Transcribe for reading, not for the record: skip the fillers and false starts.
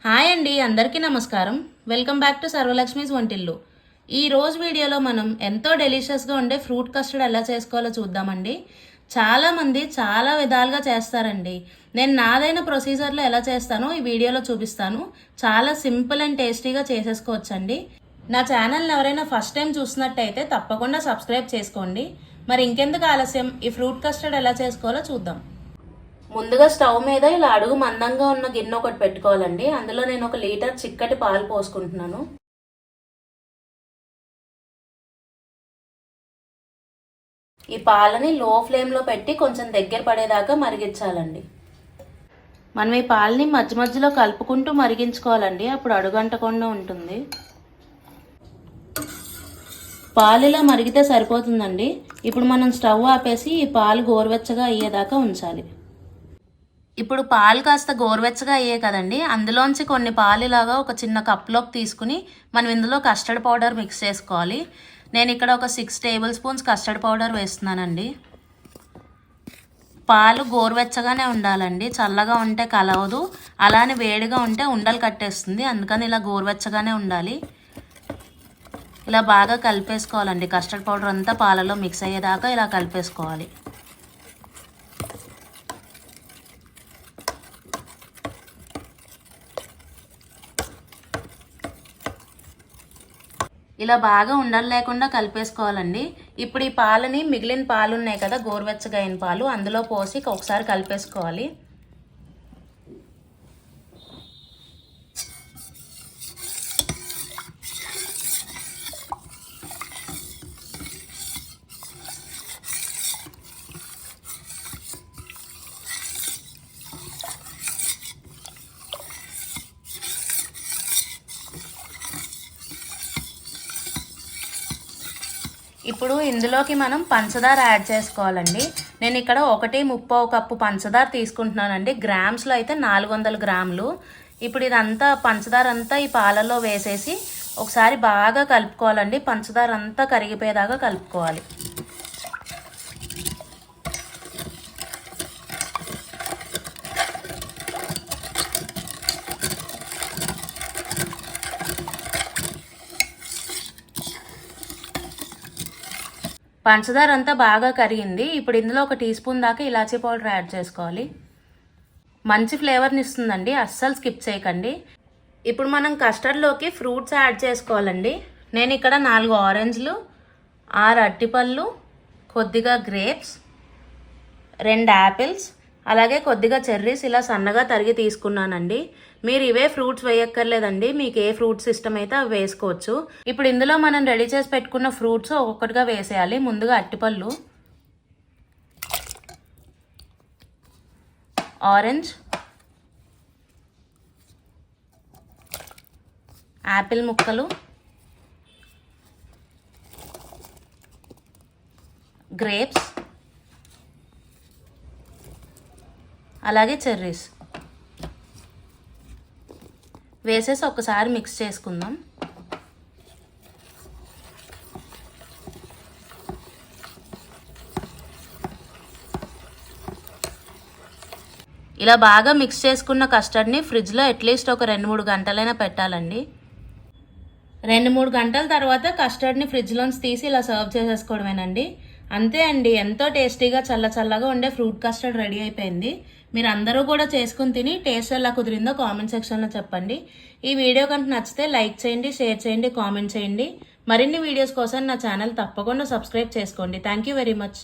Hi అండి, అందరికీ నమస్కారం. వెల్కమ్ బ్యాక్ టు సర్వలక్ష్మీస్ వంటిల్లు. ఈ రోజు వీడియోలో మనం ఎంతో డెలిషియస్గా ఉండే ఫ్రూట్ కస్టర్డ్ ఎలా చేసుకోవాలో చూద్దామండి. చాలామంది చాలా విధాలుగా చేస్తారండి. నేను నాదైన ప్రొసీజర్లో ఎలా చేస్తానో ఈ వీడియోలో చూపిస్తాను. చాలా సింపుల్ అండ్ టేస్టీగా చేసేసుకోవచ్చండి. నా ఛానల్ని ఎవరైనా ఫస్ట్ టైం చూసినట్టయితే తప్పకుండా సబ్స్క్రైబ్ చేసుకోండి. మరి ఇంకెందుకు ఆలస్యం, ఈ ఫ్రూట్ కస్టర్డ్ ఎలా చేసుకోవాలో చూద్దాం. ముందుగా స్టవ్ మీద ఇలా అడుగు మందంగా ఉన్న గిన్నె ఒకటి పెట్టుకోవాలండి. అందులో నేను 1 లీటర్ చిక్కటి పాలు పోసుకుంటున్నాను. ఈ పాలని లో ఫ్లేమ్లో పెట్టి కొంచెం దగ్గర పడేదాకా మరిగించాలండి. మనం ఈ పాలని మధ్య మధ్యలో కలుపుకుంటూ మరిగించుకోవాలండి, అప్పుడు అడుగంటకుండా ఉంటుంది. పాలు ఇలా మరిగితే సరిపోతుందండి. ఇప్పుడు మనం స్టవ్ ఆపేసి ఈ పాలు గోరువెచ్చగా అయ్యేదాకా ఉంచాలి. ఇప్పుడు పాలు కాస్త గోరువెచ్చగా అయ్యాయి కదండి, అందులోంచి కొన్ని పాలు ఇలాగా ఒక చిన్న కప్లోకి తీసుకుని మనం ఇందులో కస్టర్డ్ పౌడర్ మిక్స్ చేసుకోవాలి. నేను ఇక్కడ ఒక 6 టేబుల్ స్పూన్స్ కస్టర్డ్ పౌడర్ వేస్తున్నానండి. పాలు గోరువెచ్చగానే ఉండాలండి, చల్లగా ఉంటే కలవదు, అలానే వేడిగా ఉంటే ఉండలు కట్టేస్తుంది. అందుకని ఇలా గోరువెచ్చగానే ఉండాలి. ఇలా బాగా కలిపేసుకోవాలండి. కస్టర్డ్ పౌడర్ అంతా పాలలో మిక్స్ అయ్యేదాకా ఇలా కలిపేసుకోవాలి. ఇలా బాగా ఉండలు లేకుండా కలిపేసుకోవాలండి. ఇప్పుడు ఈ పాలని మిగిలిన పాలు ఉన్నాయి కదా, గోరువెచ్చగా అయిన పాలు, అందులో పోసి ఒకసారి కలిపేసుకోవాలి. ఇప్పుడు ఇందులోకి మనం పంచదార యాడ్ చేసుకోవాలండి. నేను ఇక్కడ 1.3 కప్పు పంచదార తీసుకుంటున్నానండి. గ్రామ్స్లో అయితే 400 గ్రాములు. ఇప్పుడు ఇదంతా పంచదార అంతా ఈ పాలలో వేసేసి ఒకసారి బాగా కలుపుకోవాలండి. పంచదార అంతా కరిగిపోయేదాకా కలుపుకోవాలి. పంచదార అంతా బాగా కరిగింది. ఇప్పుడు ఇందులో 1 టీ స్పూన్ దాకా ఇలాచీ పౌడర్ యాడ్ చేసుకోవాలి. మంచి ఫ్లేవర్ని ఇస్తుందండి, అస్సలు స్కిప్ చేయకండి. ఇప్పుడు మనం కస్టర్డ్లోకి ఫ్రూట్స్ యాడ్ చేసుకోవాలండి. నేను ఇక్కడ 4 ఆరెంజ్లు, 6 అరటిపళ్ళు, కొద్దిగా గ్రేప్స్, 2 యాపిల్స్, అలాగే కొద్దిగా చెర్రీస్ ఇలా సన్నగా తరిగి తీసుకున్నానండి. మీరు ఇవే ఫ్రూట్స్ వేయక్కర్లేదండి, మీకు ఏ ఫ్రూట్స్ ఇష్టమైతే అవి వేసుకోవచ్చు. ఇప్పుడు ఇందులో మనం రెడీ చేసి పెట్టుకున్న ఫ్రూట్స్ ఒక్కొక్కటిగా వేసేయాలి. ముందుగా అరటిపళ్ళు, ఆరెంజ్, యాపిల్ ముక్కలు, గ్రేప్స్, అలాగే చెర్రీస్ వేసేసి ఒకసారి మిక్స్ చేసుకుందాం. ఇలా బాగా మిక్స్ చేసుకున్న కస్టర్డ్ని ఫ్రిడ్జ్లో అట్లీస్ట్ ఒక 2-3 గంటలైనా పెట్టాలండి. 2-3 గంటల తర్వాత కస్టర్డ్ని ఫ్రిడ్జ్లోంచి తీసి ఇలా సర్వ్ చేసేసుకోవడమేనండి. అంతే అండి, ఎంతో టేస్టీగా చల్లగా ఉండే ఫ్రూట్ కస్టర్డ్ రెడీ అయిపోయింది. మీరు అందరూ కూడా చేసుకుని తిని టేస్ట్ ఎలా కుదిరిందో కామెంట్ సెక్షన్లో చెప్పండి. ఈ వీడియో కనుక నచ్చితే లైక్ చేయండి, షేర్ చేయండి, కామెంట్ చేయండి. మరిన్ని వీడియోస్ కోసం నా ఛానల్ తప్పకుండా సబ్స్క్రైబ్ చేసుకోండి. Thank you very much.